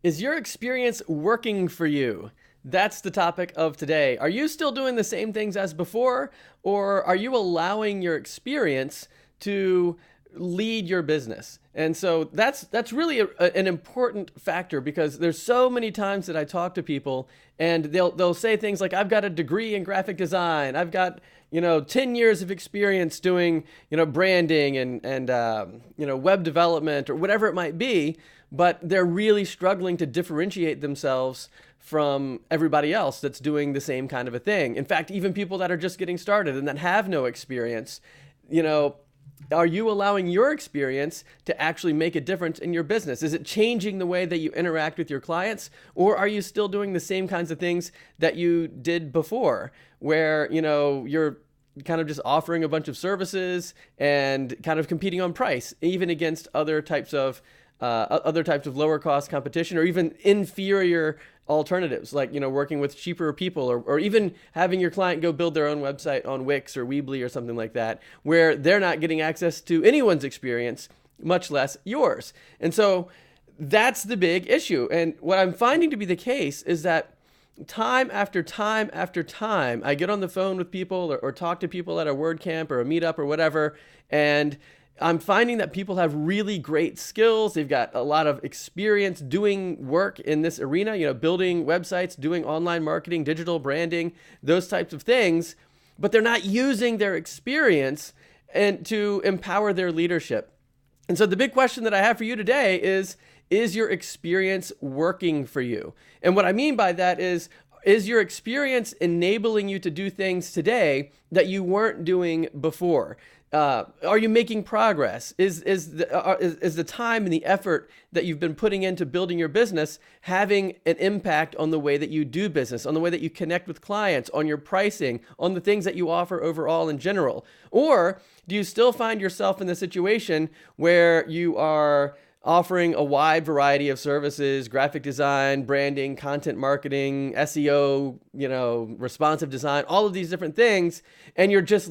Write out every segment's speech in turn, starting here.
Is your experience working for you? That's the topic of today. Are you still doing the same things as before, or are you allowing your experience to lead your business? And so that's really an important factor because there's so many times that I talk to people and they'll say things like, "I've got a degree in graphic design. I've got 10 years of experience doing branding and web development or whatever it might be," but they're really struggling to differentiate themselves from everybody else that's doing the same kind of a thing. In fact, even people that are just getting started and that have no experience, you know, are you allowing your experience to actually make a difference in your business? Is it changing the way that you interact with your clients, or are you still doing the same kinds of things that you did before, where, you're kind of just offering a bunch of services and kind of competing on price, even against other types of lower cost competition or even inferior alternatives, like working with cheaper people, or even having your client go build their own website on Wix or Weebly or something like that, where they're not getting access to anyone's experience, much less yours. And so that's the big issue. And what I'm finding to be the case is that time after time after time, I get on the phone with people or talk to people at a WordCamp or a meetup or whatever, and I'm finding that people have really great skills. They've got a lot of experience doing work in this arena, building websites, doing online marketing, digital branding, those types of things, but they're not using their experience and to empower their leadership. And so the big question that I have for you today is your experience working for you? And what I mean by that is your experience enabling you to do things today that you weren't doing before? Are you making progress? Is the time and the effort that you've been putting into building your business having an impact on the way that you do business, on the way that you connect with clients, on your pricing, on the things that you offer overall in general? Or do you still find yourself in the situation where you are offering a wide variety of services, graphic design, branding, content marketing, SEO, responsive design, all of these different things, and you're just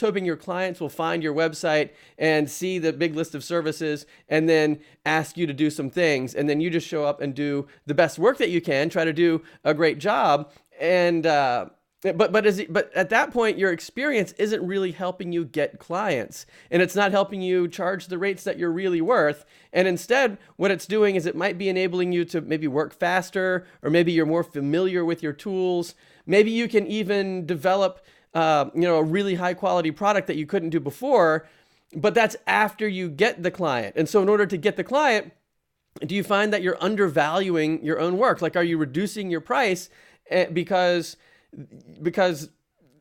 hoping your clients will find your website and see the big list of services and then ask you to do some things, and then you just show up and do the best work that you can, try to do a great job, and but at that point, your experience isn't really helping you get clients, and it's not helping you charge the rates that you're really worth. And instead, what it's doing is it might be enabling you to maybe work faster, or maybe you're more familiar with your tools. Maybe you can even develop, a really high quality product that you couldn't do before. But that's after you get the client. And so, in order to get the client, do you find that you're undervaluing your own work? Like, are you reducing your price because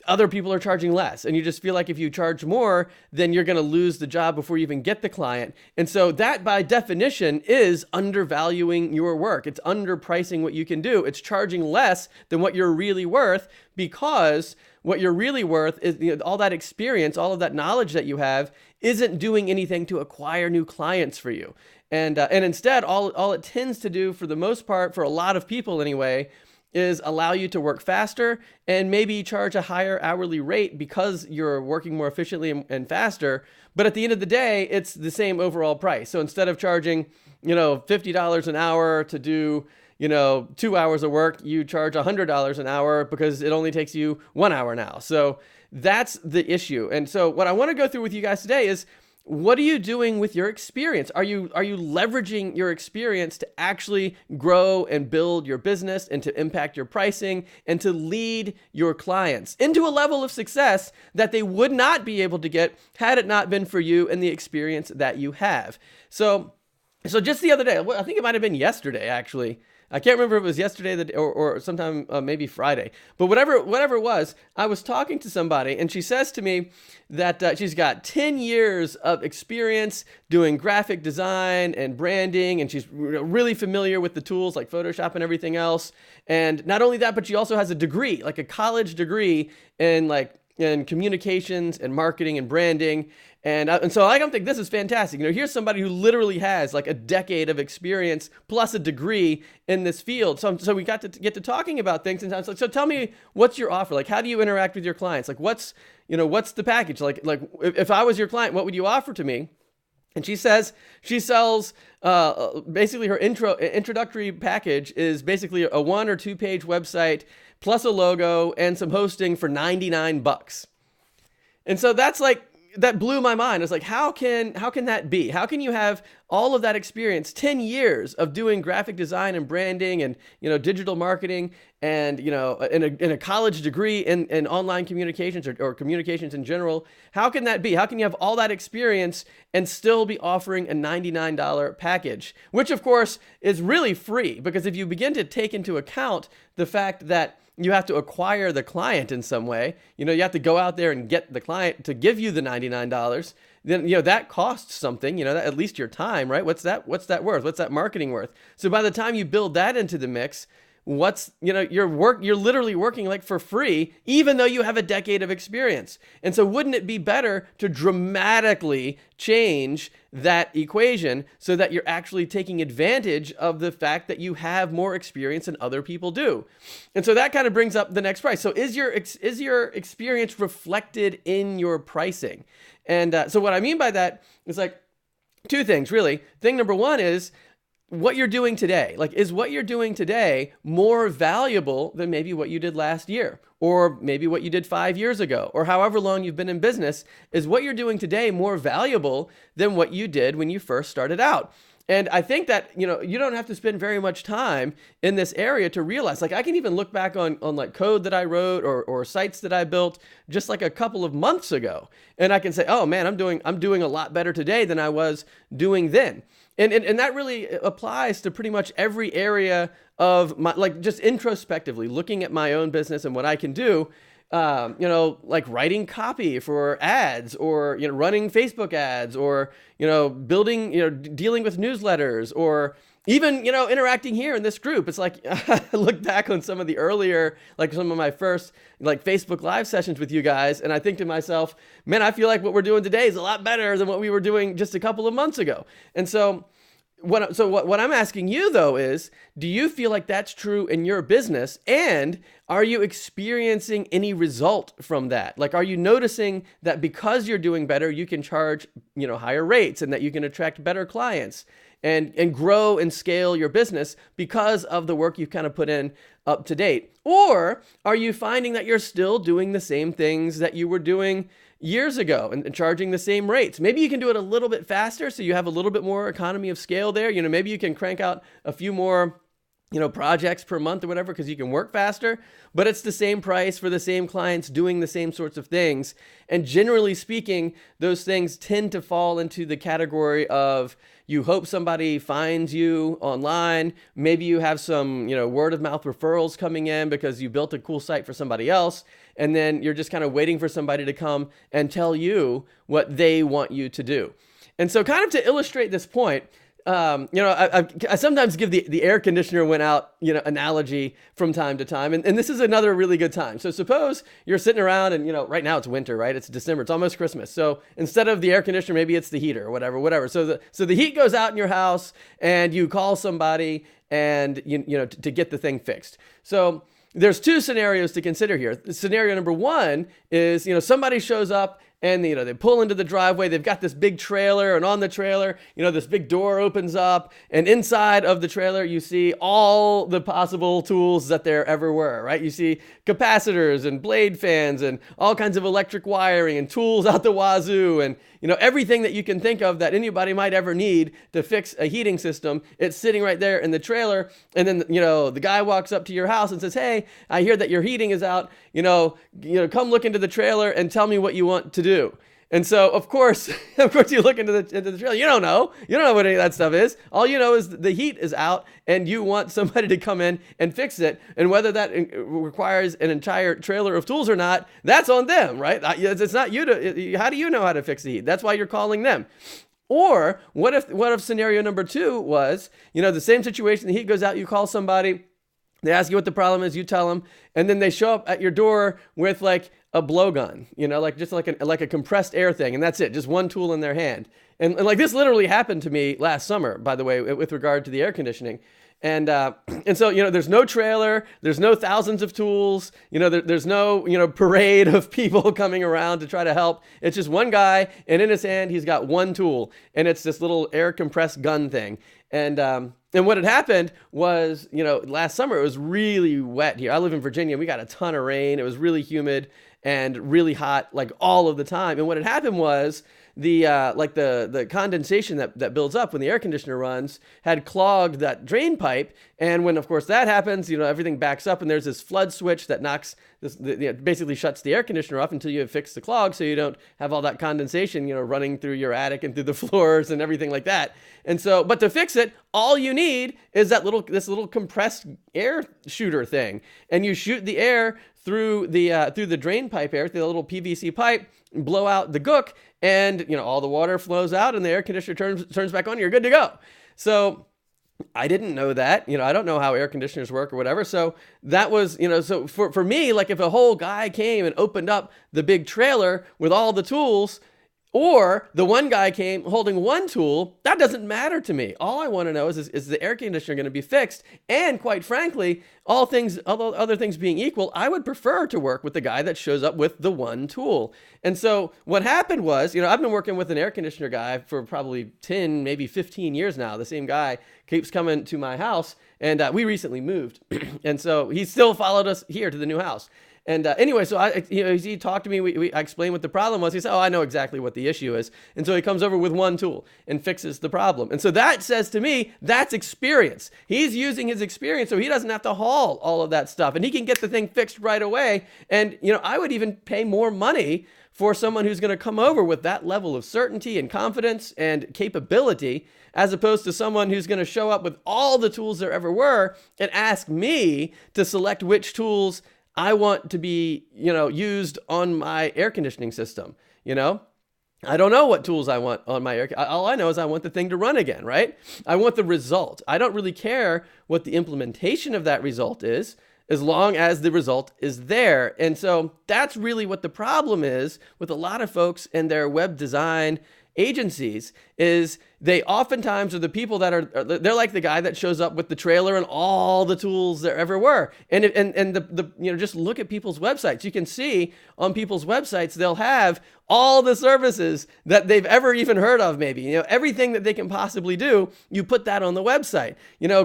other people are charging less, and you just feel like if you charge more, then you're going to lose the job before you even get the client? And so that, by definition, is undervaluing your work. It's underpricing what you can do. It's charging less than what you're really worth, because what you're really worth is all that experience, all of that knowledge that you have isn't doing anything to acquire new clients for you. And instead, all it tends to do, for the most part, for a lot of people anyway, is allow you to work faster and maybe charge a higher hourly rate because you're working more efficiently and faster. But at the end of the day, it's the same overall price. So instead of charging, $50 an hour to do, 2 hours of work, you charge $100 an hour because it only takes you 1 hour now. So that's the issue. And so what I want to go through with you guys today is, what are you doing with your experience? Are you leveraging your experience to actually grow and build your business and to impact your pricing and to lead your clients into a level of success that they would not be able to get had it not been for you and the experience that you have? So just the other day, I think it might have been yesterday, actually. I can't remember if it was yesterday or sometime maybe Friday, but whatever it was, I was talking to somebody, and she says to me that she's got 10 years of experience doing graphic design and branding, and she's really familiar with the tools like Photoshop and everything else. And not only that, but she also has a degree, like a college degree in communications and marketing and branding. And so I'm thinking, this is fantastic. Here's somebody who literally has like a decade of experience plus a degree in this field. So we got to get to talking about things. And so tell me, what's your offer? Like, how do you interact with your clients? Like, what's the package? Like if I was your client, what would you offer to me? And she sells basically her introductory package is basically a 1 or 2 page website plus a logo and some hosting for $99. And so that blew my mind. It's like, how can that be? How can you have all of that experience, 10 years of doing graphic design and branding and, digital marketing and, in a college degree in online communications or communications in general? How can that be? How can you have all that experience and still be offering a $99 package, which of course is really free? Because if you begin to take into account the fact that you have to acquire the client in some way, you have to go out there and get the client to give you the $99, then, that costs something, that, at least your time, right? What's that worth? What's that marketing worth? So by the time you build that into the mix, you're literally working like for free, even though you have a decade of experience. And so wouldn't it be better to dramatically change that equation so that you're actually taking advantage of the fact that you have more experience than other people do? And so that kind of brings up the next price. So is your experience reflected in your pricing? And so what I mean by that is like 2 things, really. Thing number 1 is, what you're doing today. Like, is what you're doing today more valuable than maybe what you did last year, or maybe what you did 5 years ago, or however long you've been in business? Is what you're doing today more valuable than what you did when you first started out? And I think that, you don't have to spend very much time in this area to realize, like, I can even look back on like code that I wrote or sites that I built just like a couple of months ago. And I can say, oh man, I'm doing a lot better today than I was doing then. And that really applies to pretty much every area of my, like, just introspectively looking at my own business and what I can do, like writing copy for ads, or, running Facebook ads, or, building, dealing with newsletters, or even, interacting here in this group. It's like, I look back on some of the earlier, like some of my first like Facebook Live sessions with you guys, and I think to myself, man, I feel like what we're doing today is a lot better than what we were doing just a couple of months ago. And so what I'm asking you though is, do you feel like that's true in your business? And are you experiencing any result from that? Like, are you noticing that because you're doing better, you can charge, higher rates, and that you can attract better clients and grow and scale your business because of the work you've kind of put in up to date? Or are you finding that you're still doing the same things that you were doing years ago and charging the same rates? Maybe you can do it a little bit faster, so you have a little bit more economy of scale there. Maybe you can crank out a few more projects per month or whatever, because you can work faster, but it's the same price for the same clients doing the same sorts of things. And generally speaking, those things tend to fall into the category of, you hope somebody finds you online. Maybe you have some, word of mouth referrals coming in because you built a cool site for somebody else. And then you're just kind of waiting for somebody to come and tell you what they want you to do. And so kind of to illustrate this point, I sometimes give the air conditioner went out, analogy from time to time. And this is another really good time. So suppose you're sitting around and, right now it's winter, right? It's December. It's almost Christmas. So instead of the air conditioner, maybe it's the heater or whatever. So the heat goes out in your house, and you call somebody and, to get the thing fixed. So there's 2 scenarios to consider here. Scenario number 1 is, somebody shows up and, they pull into the driveway. They've got this big trailer, and on the trailer, this big door opens up, and inside of the trailer, you see all the possible tools that there ever were, right? You see capacitors and blade fans and all kinds of electric wiring and tools out the wazoo, and, everything that you can think of that anybody might ever need to fix a heating system. It's sitting right there in the trailer. And then, the guy walks up to your house and says, hey, I hear that your heating is out, come look into the trailer and tell me what you want to do. And so, of course, you look into the trailer. You don't know what any of that stuff is. All you know is the heat is out, and you want somebody to come in and fix it. And whether that requires an entire trailer of tools or not, that's on them, right? It's not you to. How do you know how to fix the heat? That's why you're calling them. Or what if scenario number 2 was, the same situation? The heat goes out. You call somebody. They ask you what the problem is, you tell them, and then they show up at your door with like a blowgun, like a compressed air thing, and that's it, just one tool in their hand. And like this literally happened to me last summer, by the way, with regard to the air conditioning. And so, there's no trailer, there's no thousands of tools, there's no, parade of people coming around to try to help. It's just one guy, and in his hand, he's got one tool, and it's this little air compressed gun thing. And what had happened was, last summer it was really wet here. I live in Virginia. We got a ton of rain. It was really humid and really hot, like all of the time. And what had happened was the condensation that builds up when the air conditioner runs had clogged that drain pipe. And when, of course, that happens, everything backs up, and there's this flood switch that basically shuts the air conditioner off until you have fixed the clog, so you don't have all that condensation, running through your attic and through the floors and everything like that. And so, but to fix it, all you need is this little compressed air shooter thing, and you shoot the air through the drain pipe air, through the little PVC pipe, blow out the gook, and all the water flows out, and the air conditioner turns back on. You're good to go. So I didn't know that. I don't know how air conditioners work or whatever. So that was, so for me, like if a whole guy came and opened up the big trailer with all the tools, or the one guy came holding one tool, that doesn't matter to me. All I want to know is the air conditioner going to be fixed? And quite frankly, all other things being equal, I would prefer to work with the guy that shows up with the one tool. And so what happened was, I've been working with an air conditioner guy for probably 10, maybe 15 years now. The same guy keeps coming to my house, and we recently moved. And so he still followed us here to the new house. And anyway, so he talked to me. I explained what the problem was. He said, "Oh, I know exactly what the issue is." And so he comes over with one tool and fixes the problem. And so that says to me, that's experience. He's using his experience, so he doesn't have to haul all of that stuff, and he can get the thing fixed right away. And I would even pay more money for someone who's going to come over with that level of certainty and confidence and capability, as opposed to someone who's going to show up with all the tools there ever were and ask me to select which tools I want to be, used on my air conditioning system. I don't know what tools I want on my air. All I know is I want the thing to run again, right? I want the result. I don't really care what the implementation of that result is, as long as the result is there. And so that's really what the problem is with a lot of folks and their web design agencies, is they oftentimes are the people they're like the guy that shows up with the trailer and all the tools there ever were. And just look at people's websites. You can see on people's websites, they'll have all the services that they've ever even heard of, maybe, everything that they can possibly do, you put that on the website,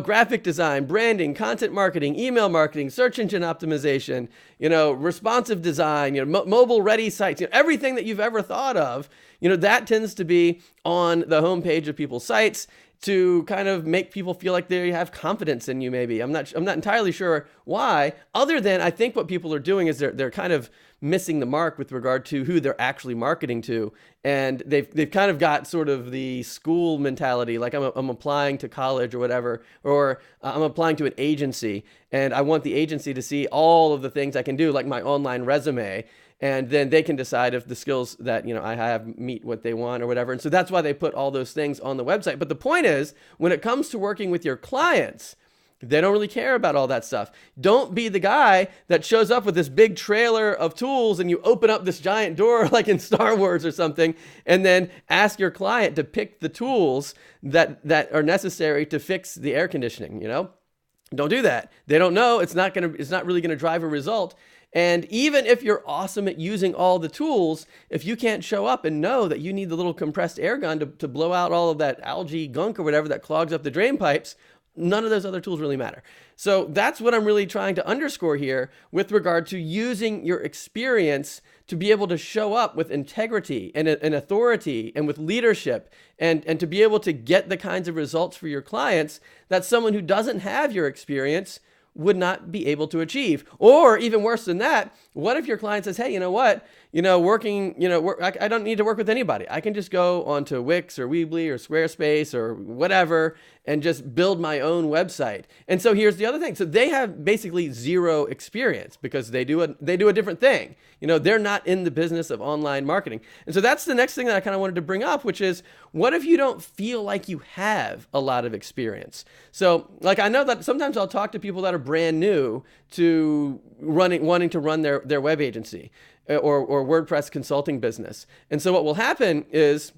graphic design, branding, content marketing, email marketing, search engine optimization, responsive design, mobile ready sites, everything that you've ever thought of, that tends to be on the homepage of people's sites to kind of make people feel like they have confidence in you. Maybe I'm not entirely sure why, other than I think what people are doing is they're kind of missing the mark with regard to who they're actually marketing to. And they've kind of got sort of the school mentality, like I'm applying to college or whatever, or I'm applying to an agency, and I want the agency to see all of the things I can do, like my online resume. And then they can decide if the skills that I have meet what they want or whatever. And so that's why they put all those things on the website. But the point is, when it comes to working with your clients, they don't really care about all that stuff. Don't be the guy that shows up with this big trailer of tools and you open up this giant door like in Star Wars or something, and then ask your client to pick the tools that are necessary to fix the air conditioning. Don't do that. They don't know. It's not really gonna drive a result. And even if you're awesome at using all the tools, if you can't show up and know that you need the little compressed air gun to blow out all of that algae gunk or whatever that clogs up the drain pipes, none of those other tools really matter. So that's what I'm really trying to underscore here with regard to using your experience to be able to show up with integrity and authority and with leadership and to be able to get the kinds of results for your clients that someone who doesn't have your experience would not be able to achieve. Or even worse than that, what if your client says, hey, you know what, I don't need to work with anybody. I can just go onto Wix or Weebly or Squarespace or whatever and just build my own website. And so here's the other thing. So they have basically zero experience because they do a different thing. They're not in the business of online marketing. And so that's the next thing that I kind of wanted to bring up, which is, what if you don't feel like you have a lot of experience? So like, I know that sometimes I'll talk to people that are brand new to wanting to run their web agency or WordPress consulting business. And so what will happen is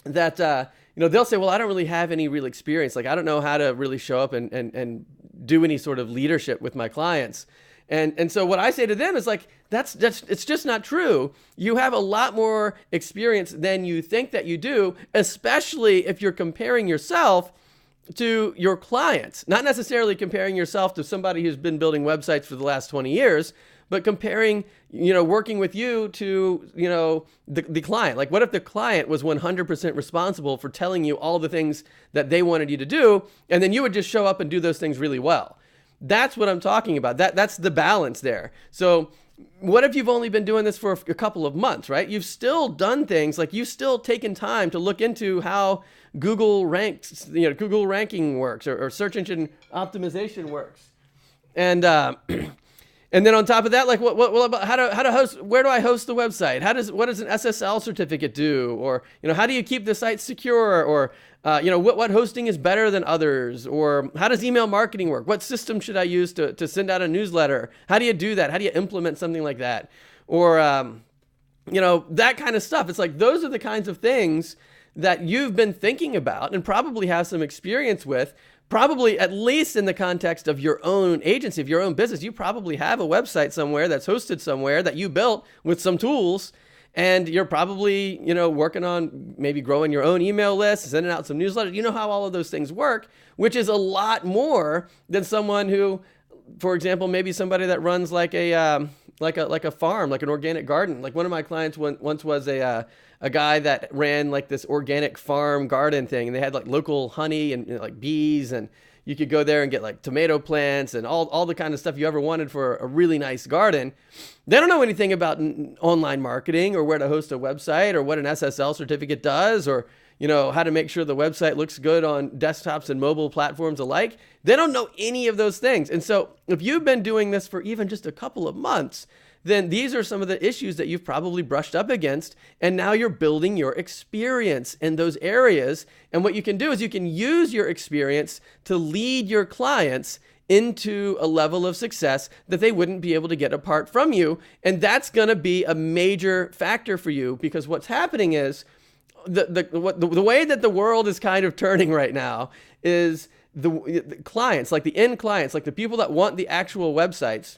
that they'll say, well, I don't really have any real experience. Like, I don't know how to really show up and do any sort of leadership with my clients. And so what I say to them is like, it's just not true. You have a lot more experience than you think that you do, especially if you're comparing yourself to your clients, not necessarily comparing yourself to somebody who's been building websites for the last 20 years, but comparing, working with you to, the client. Like, what if the client was 100% responsible for telling you all the things that they wanted you to do, and then you would just show up and do those things really well? That's what I'm talking about. That's the balance there. So what if you've only been doing this for a couple of months, right? You've still done things, like you've still taken time to look into how Google ranks, Google ranking works, or search engine optimization works. And and then on top of that, like what about how to host? Where do I host the website? What does an SSL certificate do? Or how do you keep the site secure? Or what hosting is better than others? Or how does email marketing work? What system should I use to send out a newsletter? How do you do that? How do you implement something like that? Or that kind of stuff. It's like those are the kinds of things that you've been thinking about and probably have some experience with. Probably, at least in the context of your own agency, of your own business, you probably have a website somewhere that's hosted somewhere that you built with some tools, and you're probably, working on maybe growing your own email list, sending out some newsletters. You know how all of those things work, which is a lot more than someone who, for example, maybe somebody that runs like a farm, like an organic garden. Like one of my clients once was a guy that ran like this organic farm garden thing, and they had like local honey and like bees, and you could go there and get like tomato plants and all the kind of stuff you ever wanted for a really nice garden. They don't know anything about online marketing or where to host a website or what an SSL certificate does, or how to make sure the website looks good on desktops and mobile platforms alike. They don't know any of those things. And so if you've been doing this for even just a couple of months, then these are some of the issues that you've probably brushed up against. And now you're building your experience in those areas. And what you can do is you can use your experience to lead your clients into a level of success that they wouldn't be able to get apart from you. And that's going to be a major factor for you, because what's happening is the way that the world is kind of turning right now is the clients, like the end clients, like the people that want the actual websites,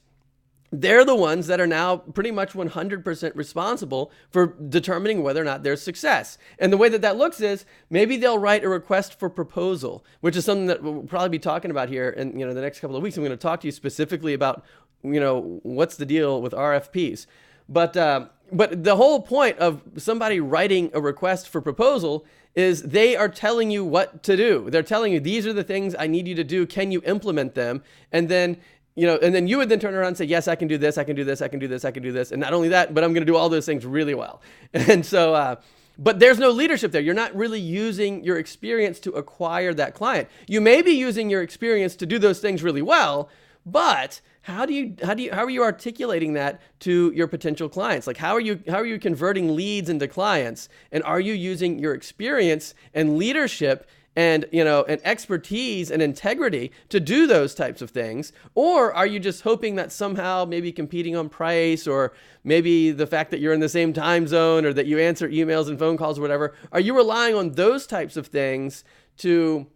they're the ones that are now pretty much 100% responsible for determining whether or not there's success. And the way that looks is maybe they'll write a request for proposal, which is something that we'll probably be talking about here in the next couple of weeks. I'm going to talk to you specifically about what's the deal with RFPs. But the whole point of somebody writing a request for proposal is they are telling you what to do. They're telling you, these are the things I need you to do. Can you implement them? And then you would then turn around and say, yes, I can do this, I can do this, I can do this, I can do this. And not only that, but I'm going to do all those things really well. And so, but there's no leadership there. You're not really using your experience to acquire that client. You may be using your experience to do those things really well, but how are you articulating that to your potential clients? Like, how are you converting leads into clients? And are you using your experience and leadership and expertise and integrity to do those types of things? Or are you just hoping that somehow maybe competing on price, or maybe the fact that you're in the same time zone, or that you answer emails and phone calls or whatever, are you relying on those types of things to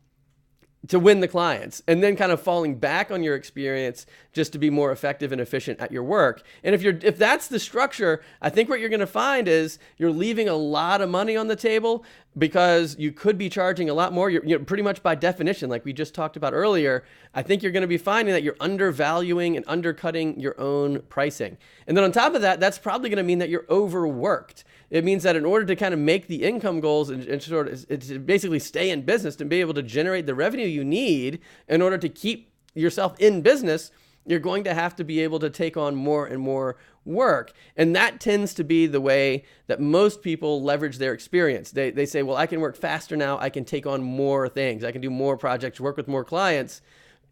win the clients, and then kind of falling back on your experience just to be more effective and efficient at your work? And if that's the structure, I think what you're going to find is you're leaving a lot of money on the table, because you could be charging a lot more. You're pretty much by definition, like we just talked about earlier, I think you're going to be finding that you're undervaluing and undercutting your own pricing. And then on top of that, that's probably going to mean that you're overworked. It means that in order to kind of make the income goals and sort of to basically stay in business, to be able to generate the revenue you need in order to keep yourself in business, you're going to have to be able to take on more and more work. And that tends to be the way that most people leverage their experience. They say, well, I can work faster now. I can take on more things. I can do more projects, work with more clients.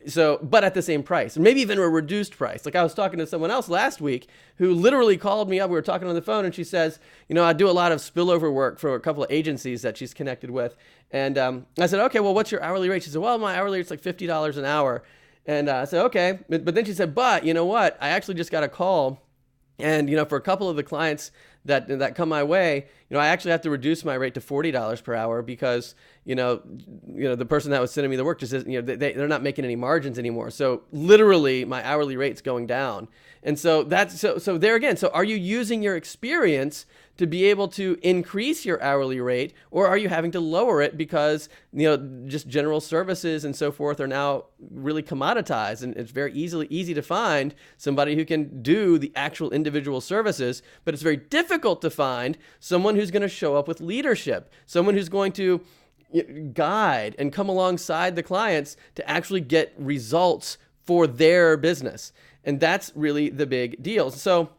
So, but at the same price, maybe even a reduced price. Like I was talking to someone else last week who literally called me up. We were talking on the phone, and she says, I do a lot of spillover work for a couple of agencies that she's connected with. And I said, okay, well, what's your hourly rate? She said, well, my hourly rate's like $50 an hour. And I said, okay. But then she said, but you know what? I actually just got a call. And, for a couple of the clients that come my way, I actually have to reduce my rate to $40 per hour because, the person that was sending me the work just says, they're not making any margins anymore. So literally my hourly rate's going down. And so so there again, so are you using your experience to be able to increase your hourly rate, or are you having to lower it because, just general services and so forth are now really commoditized, and it's very easy to find somebody who can do the actual individual services, but it's very difficult to find someone who's going to show up with leadership, someone who's going to guide and come alongside the clients to actually get results for their business. And that's really the big deal. So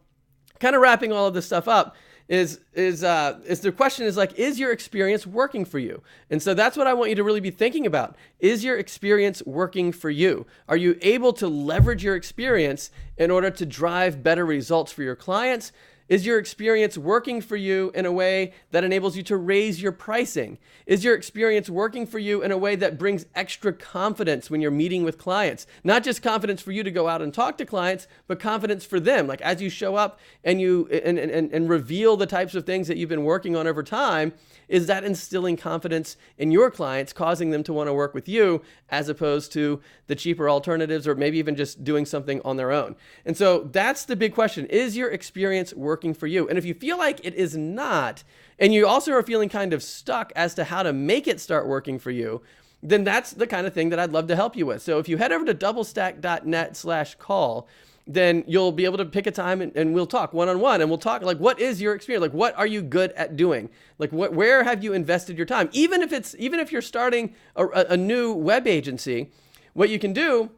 kind of wrapping all of this stuff up is the question is like, is your experience working for you? And so that's what I want you to really be thinking about. Is your experience working for you? Are you able to leverage your experience in order to drive better results for your clients? Is your experience working for you in a way that enables you to raise your pricing? Is your experience working for you in a way that brings extra confidence when you're meeting with clients? Not just confidence for you to go out and talk to clients, but confidence for them. Like as you show up and you and reveal the types of things that you've been working on over time, is that instilling confidence in your clients, causing them to want to work with you as opposed to the cheaper alternatives or maybe even just doing something on their own? And so that's the big question. Is your experience working for you? And if you feel like it is not, and you also are feeling kind of stuck as to how to make it start working for you, then that's the kind of thing that I'd love to help you with. So if you head over to doublestack.net/call, then you'll be able to pick a time and we'll talk one-on-one, and we'll talk like, what is your experience? Like, what are you good at doing? Like, where have you invested your time? Even if you're starting a new web agency, what you can do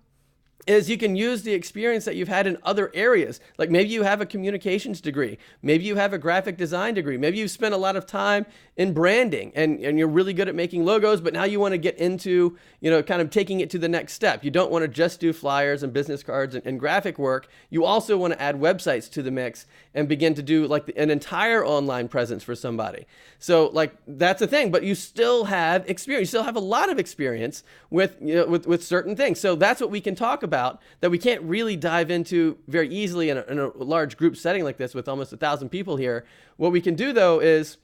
is you can use the experience that you've had in other areas. Like maybe you have a communications degree. Maybe you have a graphic design degree. Maybe you've spent a lot of time in branding and you're really good at making logos, but now you want to get into, kind of taking it to the next step. You don't want to just do flyers and business cards and graphic work. You also want to add websites to the mix and begin to do like an entire online presence for somebody. So like that's the thing, but you still have experience. You still have a lot of experience with certain things. So that's what we can talk about that we can't really dive into very easily in a large group setting like this with almost 1,000 people here. What we can do though is,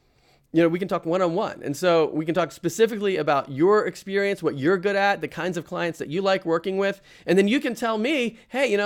we can talk one-on-one. And so we can talk specifically about your experience, what you're good at, the kinds of clients that you like working with. And then you can tell me, hey,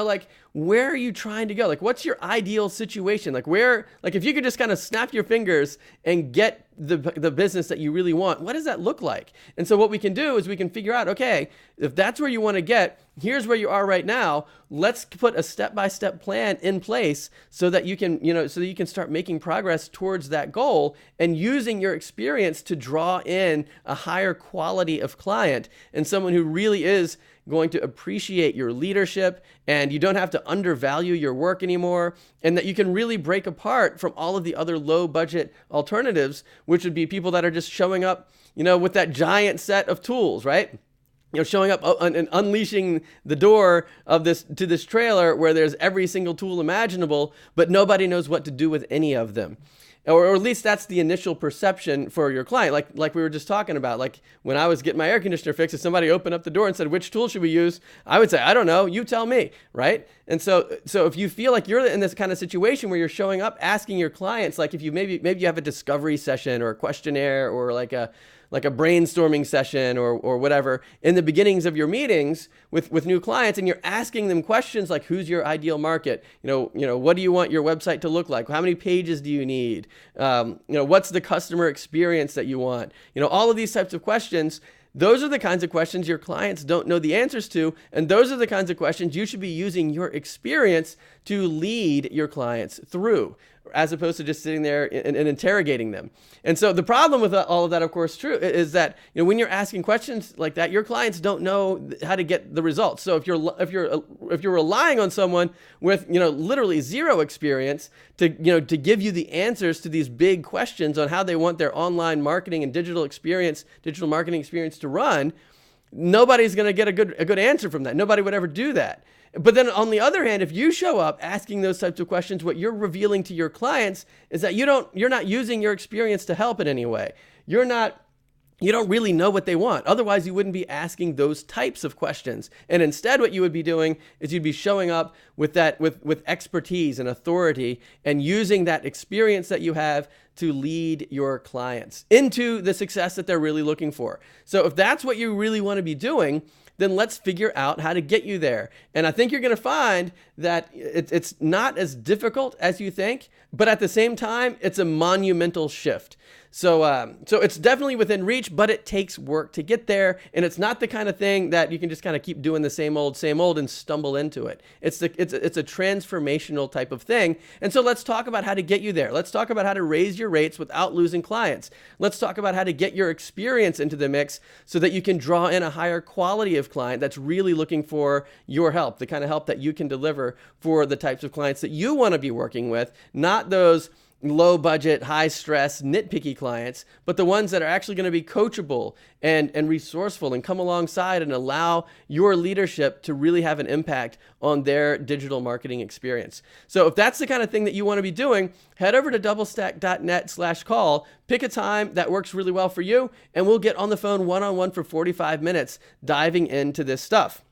where are you trying to go? Like, what's your ideal situation? Like if you could just kind of snap your fingers and get the business that you really want, what does that look like? And so what we can do is we can figure out, okay, if that's where you want to get, here's where you are right now. Let's put a step-by-step plan in place so that you can start making progress towards that goal and using your experience to draw in a higher quality of client and someone who really is going to appreciate your leadership, and you don't have to undervalue your work anymore, and that you can really break apart from all of the other low budget alternatives, which would be people that are just showing up, with that giant set of tools, right? Showing up and unleashing the door of this trailer where there's every single tool imaginable, but nobody knows what to do with any of them. Or at least that's the initial perception for your client. Like we were just talking about, like when I was getting my air conditioner fixed, if somebody opened up the door and said, which tool should we use? I would say, I don't know, you tell me, right? And so if you feel like you're in this kind of situation where you're showing up, asking your clients, like if you maybe you have a discovery session or a questionnaire or like a brainstorming session or whatever in the beginnings of your meetings with new clients, and you're asking them questions like, who's your ideal market? What do you want your website to look like? How many pages do you need? What's the customer experience that you want? All of these types of questions. Those are the kinds of questions your clients don't know the answers to, and those are the kinds of questions you should be using your experience to lead your clients through, as opposed to just sitting there and interrogating them. And so the problem with all of that, of course, is that when you're asking questions like that, your clients don't know how to get the results. So if you're relying on someone with literally zero experience to give you the answers to these big questions on how they want their online marketing and digital marketing experience to run, nobody's going to get a good answer from that. Nobody would ever do that. But then on the other hand, if you show up asking those types of questions, what you're revealing to your clients is that you're not using your experience to help in any way. You don't really know what they want. Otherwise, you wouldn't be asking those types of questions. And instead, what you would be doing is you'd be showing up with expertise and authority and using that experience that you have to lead your clients into the success that they're really looking for. So if that's what you really want to be doing, then let's figure out how to get you there. And I think you're going to find that it's not as difficult as you think, but at the same time, it's a monumental shift. So it's definitely within reach, but it takes work to get there. And it's not the kind of thing that you can just kind of keep doing the same old and stumble into it. It's a transformational type of thing. And so let's talk about how to get you there. Let's talk about how to raise your rates without losing clients. Let's talk about how to get your experience into the mix so that you can draw in a higher quality of client that's really looking for your help, the kind of help that you can deliver for the types of clients that you want to be working with, not those low budget, high stress, nitpicky clients, but the ones that are actually going to be coachable and resourceful and come alongside and allow your leadership to really have an impact on their digital marketing experience. So if that's the kind of thing that you want to be doing, head over to doublestack.net/call, pick a time that works really well for you, and we'll get on the phone one-on-one for 45 minutes diving into this stuff.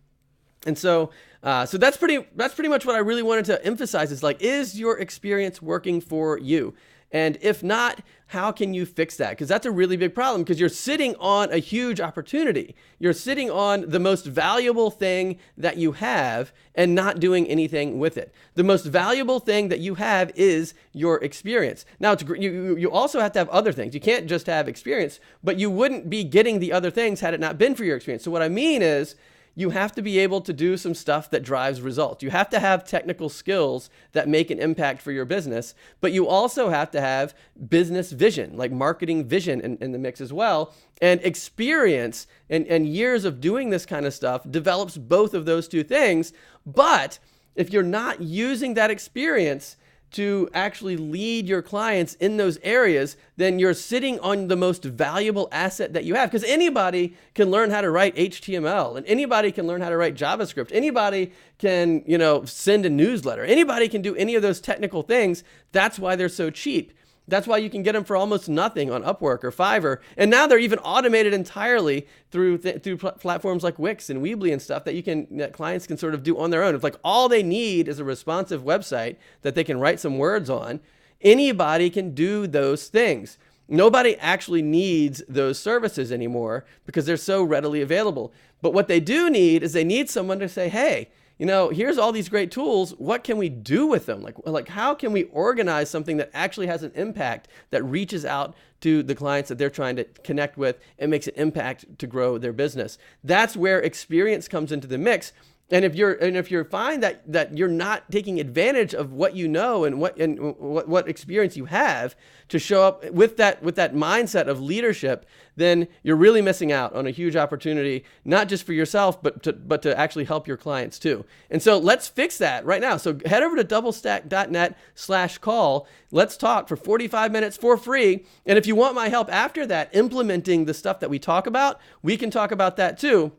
And so that's pretty much what I really wanted to emphasize is your experience working for you? And if not, how can you fix that? Because that's a really big problem, because you're sitting on a huge opportunity. You're sitting on the most valuable thing that you have and not doing anything with it. The most valuable thing that you have is your experience. Now, you also have to have other things. You can't just have experience, but you wouldn't be getting the other things had it not been for your experience. So what I mean is, you have to be able to do some stuff that drives results. You have to have technical skills that make an impact for your business, but you also have to have business vision, like marketing vision in the mix as well. And experience and years of doing this kind of stuff develops both of those two things. But if you're not using that experience to actually lead your clients in those areas, then you're sitting on the most valuable asset that you have. Because anybody can learn how to write HTML, and anybody can learn how to write JavaScript. Anybody can, send a newsletter. Anybody can do any of those technical things. That's why they're so cheap. That's why you can get them for almost nothing on Upwork or Fiverr. And now they're even automated entirely through platforms like Wix and Weebly and stuff that clients can sort of do on their own. It's like all they need is a responsive website that they can write some words on. Anybody can do those things. Nobody actually needs those services anymore because they're so readily available. But what they do need is they need someone to say, hey, here's all these great tools. What can we do with them? Like how can we organize something that actually has an impact that reaches out to the clients that they're trying to connect with and makes an impact to grow their business? That's where experience comes into the mix. And if you find that you're not taking advantage of what you know and what experience you have to show up with that mindset of leadership, then you're really missing out on a huge opportunity, not just for yourself, but to actually help your clients too. And so let's fix that right now. So head over to doublestack.net/call. Let's talk for 45 minutes for free. And if you want my help after that, implementing the stuff that we talk about, we can talk about that too.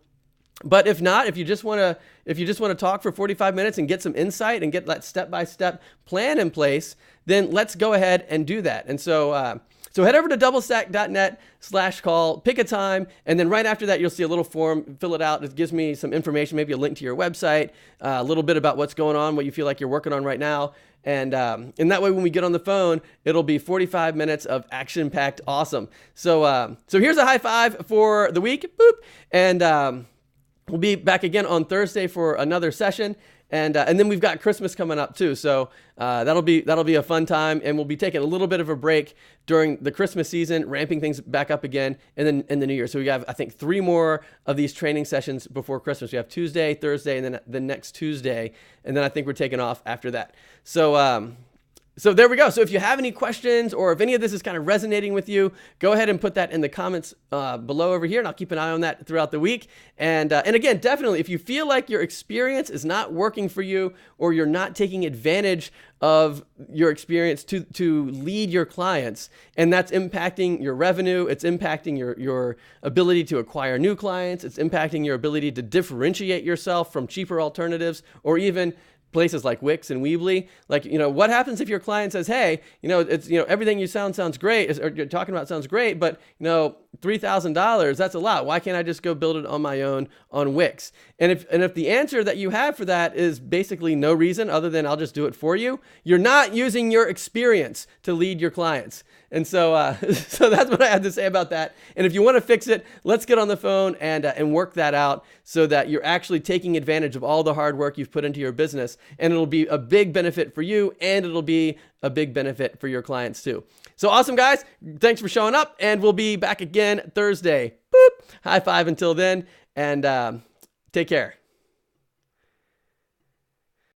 But if not, if you just want to talk for 45 minutes and get some insight and get that step-by-step plan in place, then let's go ahead and do that. And so head over to doublestack.net/call, pick a time, and then right after that, you'll see a little form, fill it out. It gives me some information, maybe a link to your website, a little bit about what's going on, what you feel like you're working on right now. And that way, when we get on the phone, it'll be 45 minutes of action-packed awesome. So here's a high five for the week. Boop. And we'll be back again on Thursday for another session, and then we've got Christmas coming up too. So that'll be a fun time, and we'll be taking a little bit of a break during the Christmas season, ramping things back up again, and then in the new year. So we have, I think, 3 more of these training sessions before Christmas. We have Tuesday, Thursday, and then the next Tuesday, and then I think we're taking off after that. So there we go. So if you have any questions or if any of this is kind of resonating with you, go ahead and put that in the comments below over here, and I'll keep an eye on that throughout the week. And again, definitely, if you feel like your experience is not working for you or you're not taking advantage of your experience to lead your clients, and that's impacting your revenue, it's impacting your ability to acquire new clients, it's impacting your ability to differentiate yourself from cheaper alternatives, or even places like Wix and Weebly. Like, what happens if your client says, hey, it's, everything you sounds great, or you're talking about sounds great, but, $3,000, that's a lot. Why can't I just go build it on my own on Wix? And if the answer that you have for that is basically no reason other than I'll just do it for you, you're not using your experience to lead your clients. And so, so that's what I had to say about that. And if you want to fix it, let's get on the phone and work that out so that you're actually taking advantage of all the hard work you've put into your business. And it'll be a big benefit for you, and it'll be a big benefit for your clients too. So awesome, guys. Thanks for showing up, and we'll be back again Thursday. Boop. High five until then, and take care.